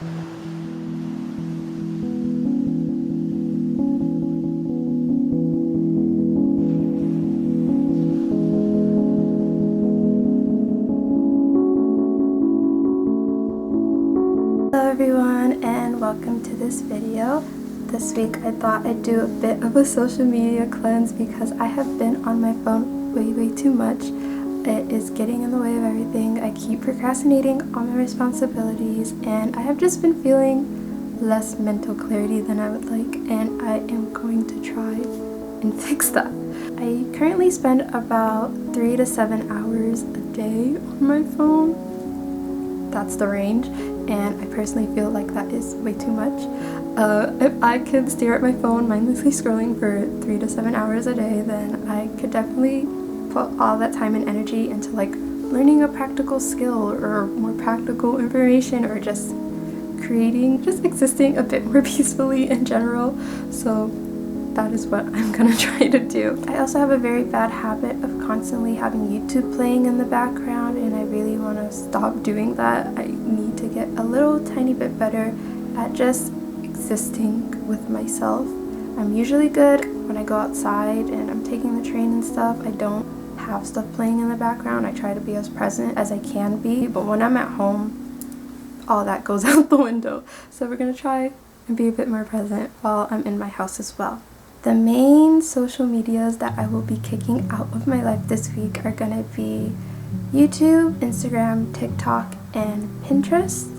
Hello everyone, and welcome to this video. This week I thought I'd do a bit of a social media cleanse because I have been on my phone way too much. It is getting in the way of everything. I keep procrastinating on my responsibilities, and I have just been feeling less mental clarity than I would like, and I am going to try and fix that. I currently spend about 3 to 7 hours a day on my phone. That's the range, and I personally feel like that is way too much. If I could stare at my phone mindlessly scrolling for 3 to 7 hours a day, then I could definitely put all that time and energy into like learning a practical skill or more practical information, or just existing a bit more peacefully in general. So that is what I'm gonna try to do. I also have a very bad habit of constantly having YouTube playing in the background, and I really want to stop doing that. I need to get a little tiny bit better at just existing with myself. I'm usually good when I go outside and I'm taking the train and stuff. I don't have stuff playing in the background. I try to be as present as I can be, but when I'm at home, all that goes out the window. So we're gonna try and be a bit more present while I'm in my house as well. The main social medias that I will be kicking out of my life this week are gonna be YouTube, Instagram, TikTok, and Pinterest.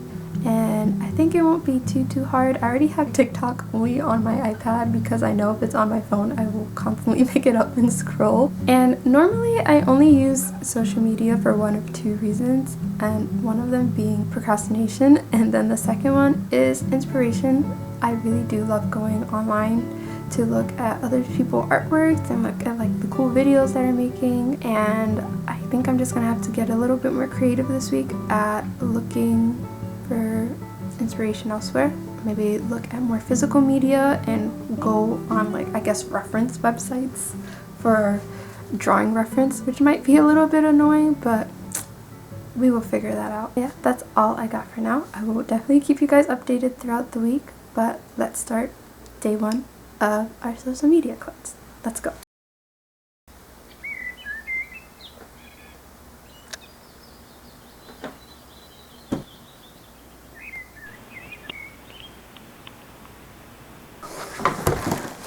And I think it won't be too hard. I already have TikTok only on my iPad because I know if it's on my phone I will constantly pick it up and scroll. And normally I only use social media for one of two reasons, and one of them being procrastination, and then the second one is inspiration. I really do love going online to look at other people's artworks and look at like the cool videos that they're making, and I think I'm just gonna have to get a little bit more creative this week at looking for inspiration elsewhere. Maybe look at more physical media and go on like, I guess, reference websites for drawing reference, which might be a little bit annoying, but we will figure that out. Yeah, that's all I got for now. I will definitely keep you guys updated throughout the week, but let's start day one of our social media cleanse. Let's go.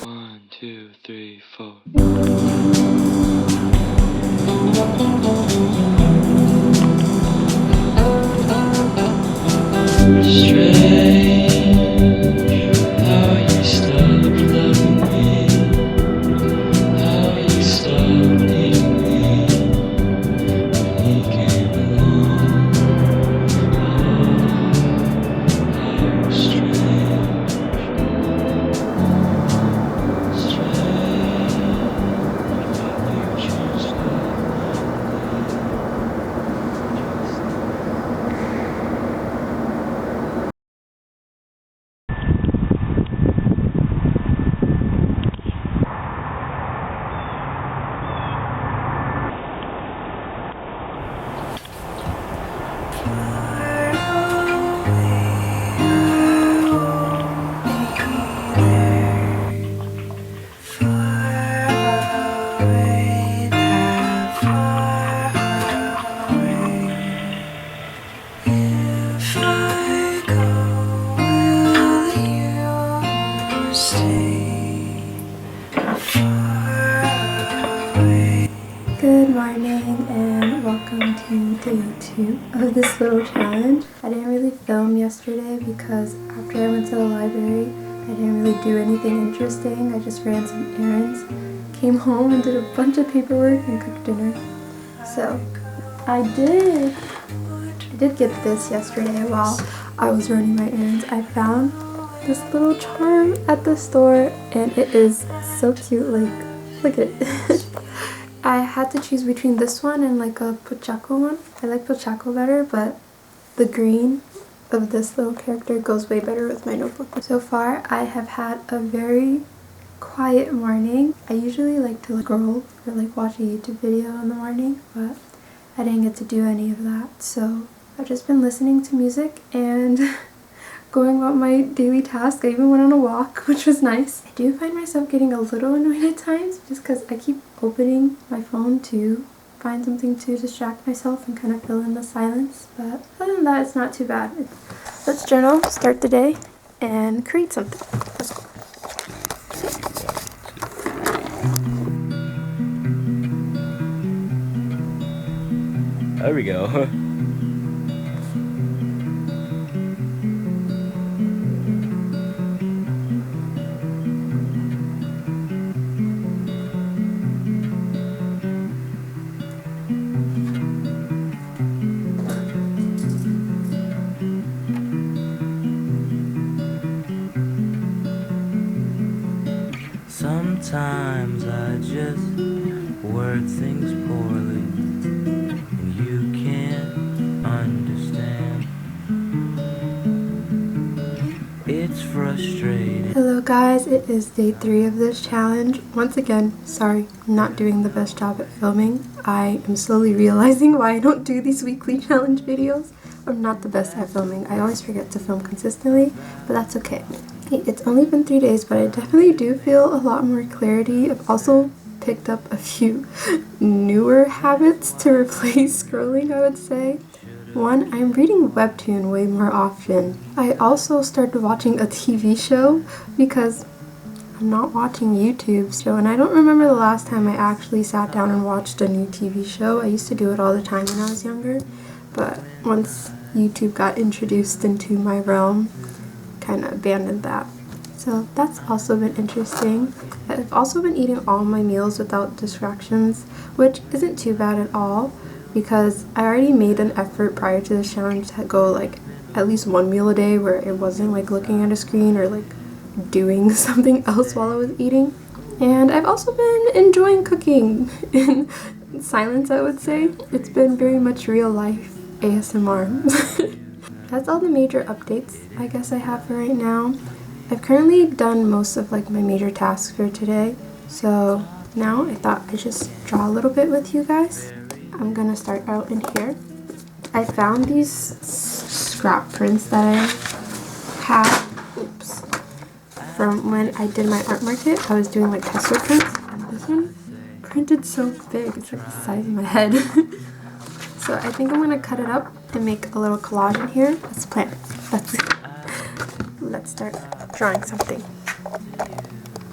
One, two, three, four. Good morning and welcome to day 2 of this little challenge. I didn't really film yesterday because after I went to the library, I didn't really do anything interesting. I just ran some errands, came home and did a bunch of paperwork and cooked dinner. So I did get this yesterday while I was running my errands. I found this little charm at the store and it is so cute. Like, look at it. I had to choose between this one and like a Pochacco one. I like Pochacco better, but the green of this little character goes way better with my notebook. So far, I have had a very quiet morning. I usually like to scroll or like watch a YouTube video in the morning, but I didn't get to do any of that. So I've just been listening to music and going about my daily task. I even went on a walk, which was nice. I do find myself getting a little annoyed at times just because I keep opening my phone to find something to distract myself and kind of fill in the silence. But other than that, it's not too bad. Let's journal, start the day, and create something. Let's go. There we go. Sometimes I just word things poorly, and you can't understand. It's frustrating. Hello guys, it is day 3 of this challenge. Once again, sorry, I'm not doing the best job at filming. I am slowly realizing why I don't do these weekly challenge videos. I'm not the best at filming. I always forget to film consistently, but that's okay. It's only been 3 days, but I definitely do feel a lot more clarity. I've also picked up a few newer habits to replace scrolling, I would say. One, I'm reading Webtoon way more often. I also started watching a TV show because I'm not watching YouTube, and I don't remember the last time I actually sat down and watched a new TV show. I used to do it all the time when I was younger, but once YouTube got introduced into my realm, kind of abandoned that. So that's also been interesting. I've also been eating all my meals without distractions, which isn't too bad at all because I already made an effort prior to this challenge to go like at least one meal a day where it wasn't like looking at a screen or like doing something else while I was eating. And I've also been enjoying cooking in silence, I would say. It's been very much real life ASMR. That's all the major updates I guess I have for right now. I've currently done most of like my major tasks for today, so now I thought I'd just draw a little bit with you guys. I'm gonna start out in here. I found these scrap prints that I had, from when I did my art market. I was doing like tester prints, and this one printed so big, it's like the size of my head. So I think I'm gonna cut it up and make a little collage in here. Let's plan. Let's start drawing something.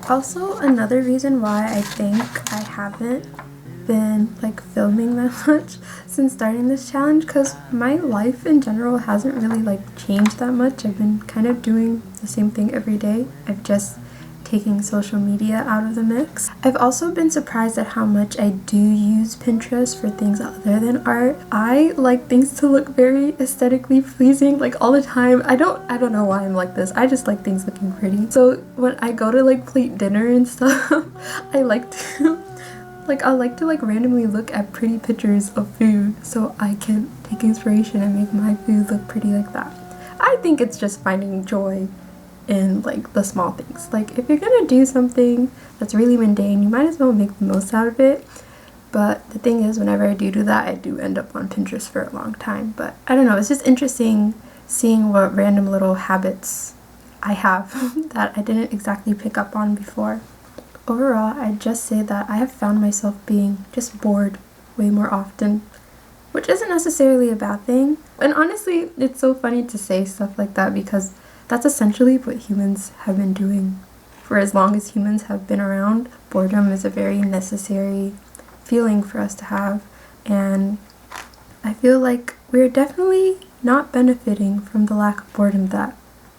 Also, another reason why I think I haven't been like filming that much since starting this challenge, because my life in general hasn't really like changed that much. I've been kind of doing the same thing every day. I've just taking social media out of the mix. I've also been surprised at how much I do use Pinterest for things other than art. I like things to look very aesthetically pleasing like all the time. I don't know why I'm like this. I just like things looking pretty. So when I go to like plate dinner and stuff, I like to randomly look at pretty pictures of food so I can take inspiration and make my food look pretty like that. I think it's just finding joy in like the small things. Like if you're gonna do something that's really mundane, you might as well make the most out of it. But the thing is, whenever I do that, I do end up on Pinterest for a long time. But I don't know, it's just interesting seeing what random little habits I have that I didn't exactly pick up on before. Overall, I'd just say that I have found myself being just bored way more often, which isn't necessarily a bad thing. And honestly, it's so funny to say stuff like that because that's essentially what humans have been doing for as long as humans have been around. Boredom is a very necessary feeling for us to have, and I feel like we're definitely not benefiting from the lack of boredom that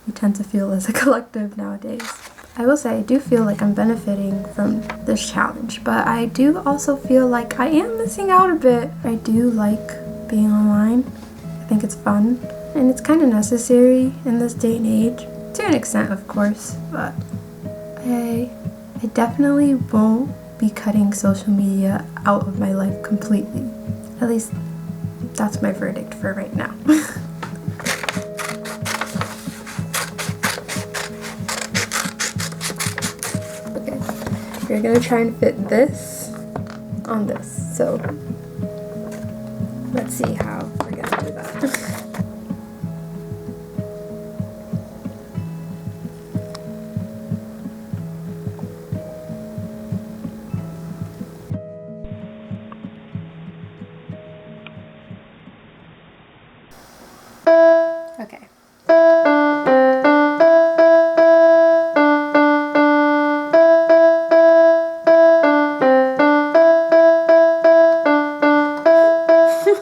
we tend to feel as a collective nowadays. I will say I do feel like I'm benefiting from this challenge, but I do also feel like I am missing out a bit. I do like being online. I think it's fun. And it's kind of necessary in this day and age, to an extent of course, but I definitely won't be cutting social media out of my life completely. At least that's my verdict for right now. Okay, we're gonna try and fit this on this, so let's see how we're gonna do that.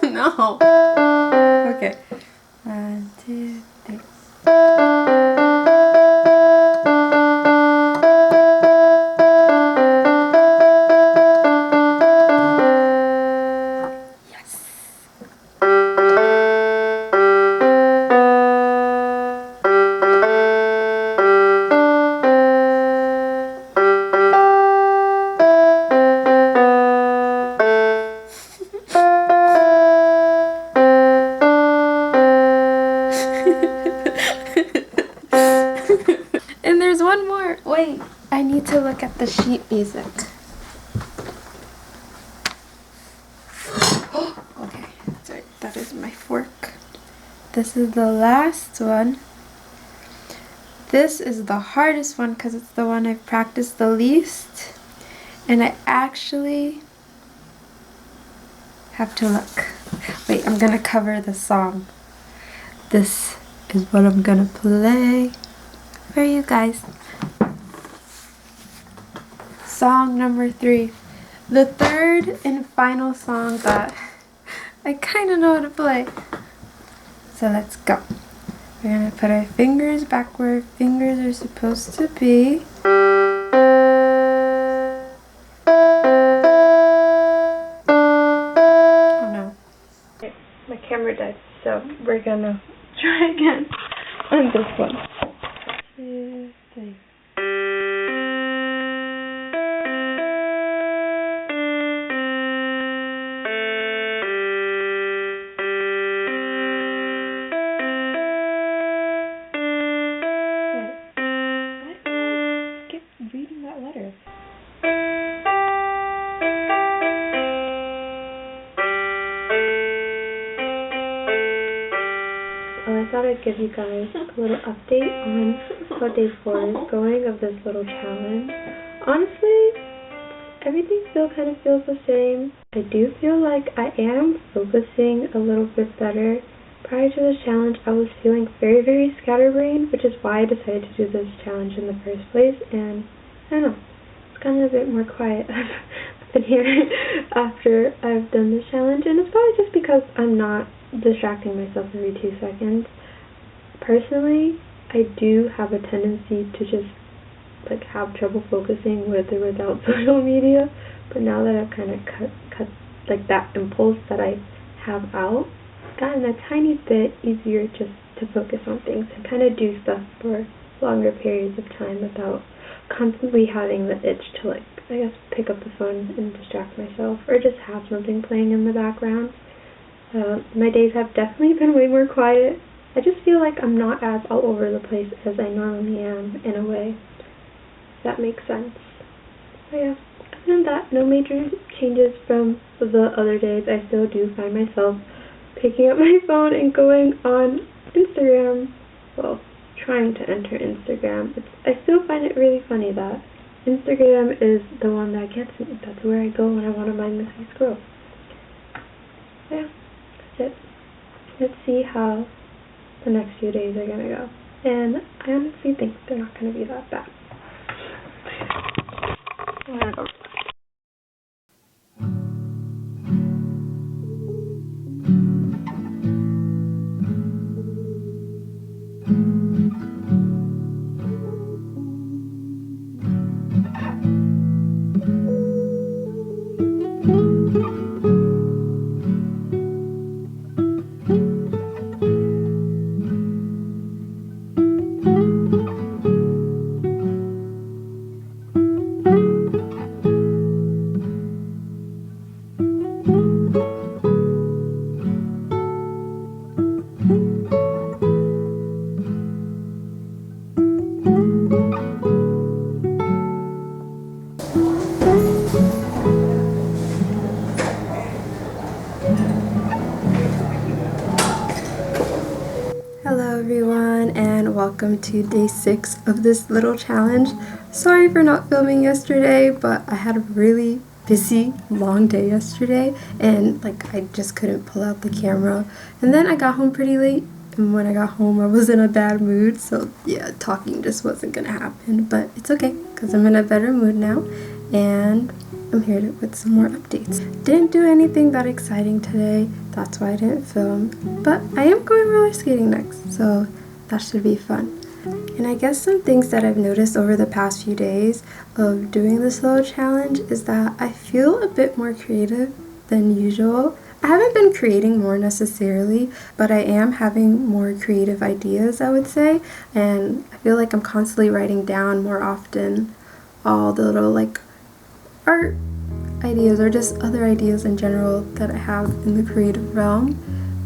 No. Okay. 1, 2, 3. And there's one more. Wait, I need to look at the sheet music. Okay, sorry, that is my fork. This is the last one. This is the hardest one because it's the one I've practiced the least. And I actually have to look. Wait, I'm gonna cover the song. This is what I'm gonna play for you guys. Song number 3. The third and final song that I kind of know how to play. So let's go. We're gonna put our fingers back where our fingers are supposed to be. Oh no. My camera died, so we're gonna try again on this one. 2, 3. Reading that letter. Well, I thought I'd give you guys a little update on how day 4 is going of this little challenge. Honestly, everything still kind of feels the same. I do feel like I am focusing a little bit better. Prior to this challenge, I was feeling very, very scatterbrained, which is why I decided to do this challenge in the first place, and I don't know, it's gotten a bit more quiet up in here after I've done this challenge, and it's probably just because I'm not distracting myself every 2 seconds. Personally, I do have a tendency to just have trouble focusing with or without social media, but now that I've kind of cut that impulse that I have out, gotten a tiny bit easier just to focus on things and kind of do stuff for longer periods of time without constantly having the itch to I guess pick up the phone and distract myself or just have something playing in the background. My days have definitely been way more quiet. I just feel like I'm not as all over the place as I normally am in a way. If that makes sense. So yeah, other than that, no major changes from the other days. I still do find myself picking up my phone and going on Instagram. Well, trying to enter Instagram. I still find it really funny that Instagram is the one that gets me. That's where I go when I want to mindlessly scroll. Yeah, that's it. Let's see how the next few days are gonna go. And I honestly think they're not gonna be that bad. I'm gonna go. Hello everyone, and welcome to day 6 of this little challenge. Sorry for not filming yesterday, but I had a really busy long day yesterday and I just couldn't pull out the camera, and then I got home pretty late and when I got home I was in a bad mood, so yeah, talking just wasn't gonna happen, but it's okay because I'm in a better mood now and I'm here with some more updates. Didn't do anything that exciting today, that's why I didn't film, but I am going roller skating next, so that should be fun. And I guess some things that I've noticed over the past few days of doing the slow challenge is that I feel a bit more creative than usual. I haven't been creating more necessarily, but I am having more creative ideas, I would say, and I feel like I'm constantly writing down more often all the little like art ideas or just other ideas in general that I have in the creative realm,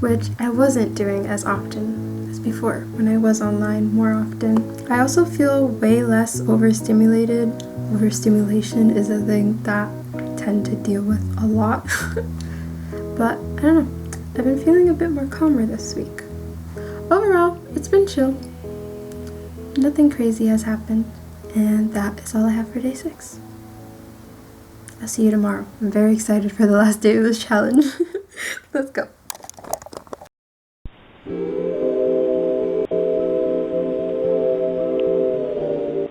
which I wasn't doing as often as before when I was online more often. I also feel way less overstimulated. Overstimulation is a thing that I tend to deal with a lot. But I don't know, I've been feeling a bit more calmer this week. Overall, it's been chill. Nothing crazy has happened, and that is all I have for day 6. I'll see you tomorrow. I'm very excited for the last day of this challenge. Let's go.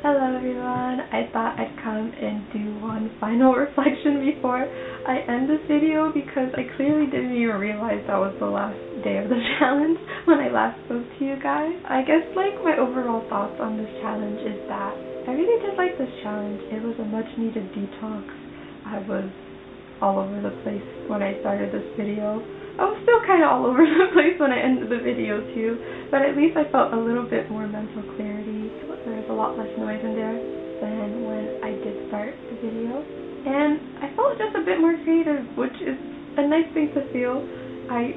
Hello everyone, I thought I'd come and do one final reflection before I end this video because I clearly didn't even realize that was the last day of the challenge when I last spoke to you guys. I guess like my overall thoughts on this challenge is that I really did like this challenge. It was a much needed detox. I was all over the place when I started this video. I was still kind of all over the place when I ended the video too, but at least I felt a little bit more mental clarity. There was a lot less noise in there than when I did start the video, and I felt just a bit more creative, which is a nice thing to feel. I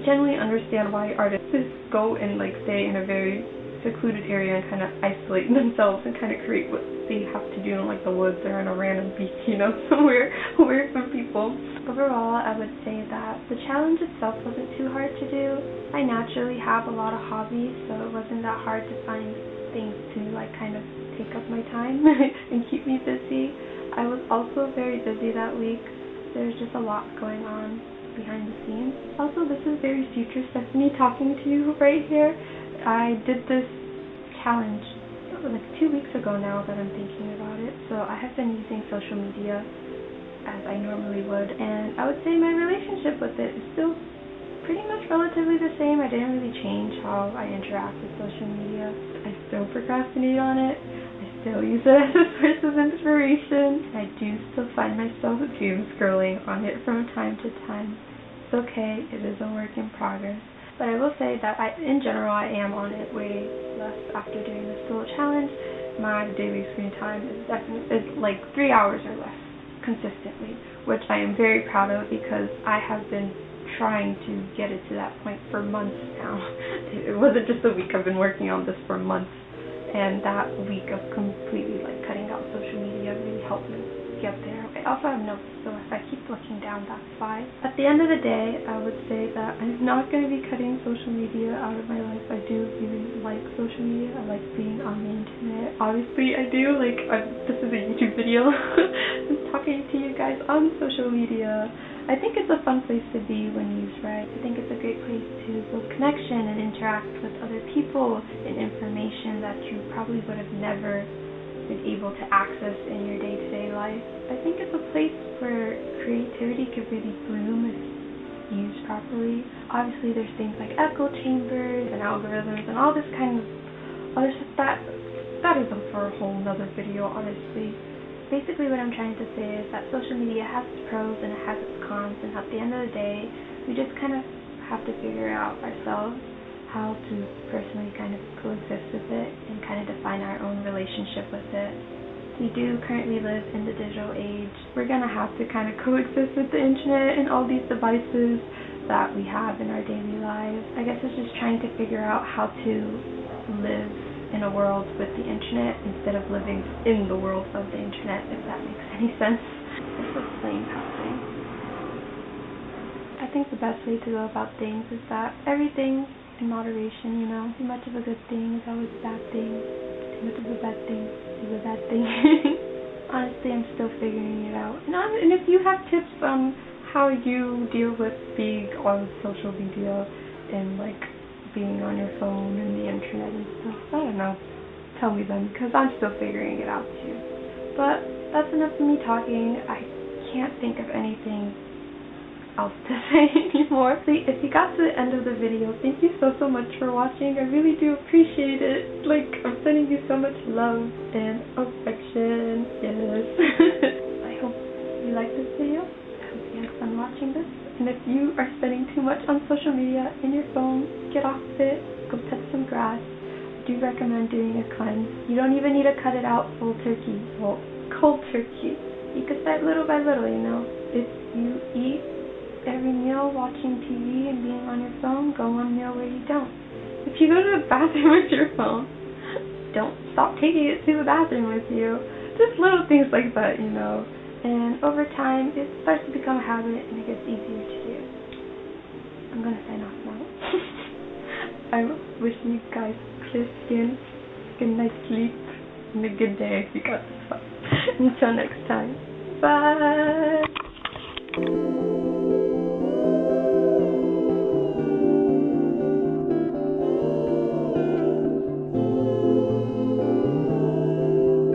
genuinely understand why artists go and like stay in a very secluded area and kind of isolate themselves and kind of create what they have to do in like the woods or on a random beach, you know, somewhere away from people. Overall, I would say that the challenge itself wasn't too hard to do. I naturally have a lot of hobbies, so it wasn't that hard to find things to like kind of take up my time and keep me busy. I was also very busy that week. There's just a lot going on behind the scenes. Also, this is very future Stephanie talking to you right here. I did this challenge like 2 weeks ago now that I'm thinking about it, so I have been using social media as I normally would, and I would say my relationship with it is still pretty much relatively the same. I didn't really change how I interact with social media. I still procrastinate on it. I still use it as a source of inspiration. I do still find myself doom scrolling on it from time to time. It's okay, it is a work in progress. But I will say that in general, I am on it way less after doing this solo challenge. My daily screen time is like 3 hours or less consistently, which I am very proud of because I have been trying to get it to that point for months now. It wasn't just a week, I've been working on this for months, and that week of completely like cutting out social media really helped me get there. I also have notes, so if I keep looking down, that's why. At the end of the day, I would say that I'm not going to be cutting social media out of my life. I do really like social media. I like being on the internet. Obviously, I do. This is a YouTube video. I'm talking to you guys on social media. I think it's a fun place to be when used right. I think it's a great place to build connection and interact with other people and information that you probably would have never been able to access in your day-to-day life. I think it's a place where creativity could really bloom if used properly. Obviously, there's things like echo chambers and algorithms and all this kind of other stuff that is for a whole nother video, honestly. Basically, what I'm trying to say is that social media has its pros and it has its cons, and at the end of the day, we just kind of have to figure out ourselves how to personally kind of coexist with it and kind of define our own relationship with it. We do currently live in the digital age. We're going to have to kind of coexist with the internet and all these devices that we have in our daily lives. I guess it's just trying to figure out how to live in a world with the internet instead of living in the world of the internet, if that makes any sense. This is flame happening. I think the best way to go about things is that everything in moderation, you know. Too much of a good thing is always a bad thing. Too much of a bad thing is a bad thing. Honestly, I'm still figuring it out. And if you have tips on how you deal with being on social media and like being on your phone and the internet and stuff. I don't know. Tell me then, because I'm still figuring it out too. But that's enough of me talking. I can't think of anything else to say anymore. If you got to the end of the video, thank you so much for watching. I really do appreciate it. Like, I'm sending you so much love and affection. Yes. I hope you liked this video. I hope you had fun watching this. And if you are spending too much on social media and your phone, get off of it. Go touch some grass. I do recommend doing a cleanse. You don't even need to cut it out full turkey. Well, cold turkey. You could start little by little, you know. If you eat every meal watching TV and being on your phone, go one meal where you don't. If you go to the bathroom with your phone, don't stop taking it to the bathroom with you. Just little things like that, you know. And over time, it starts to become a habit and it gets easier to do. I'm gonna sign off now. I'm wishing you guys clear skin, good night's sleep, and a good day if you got this far. Until next time. Bye!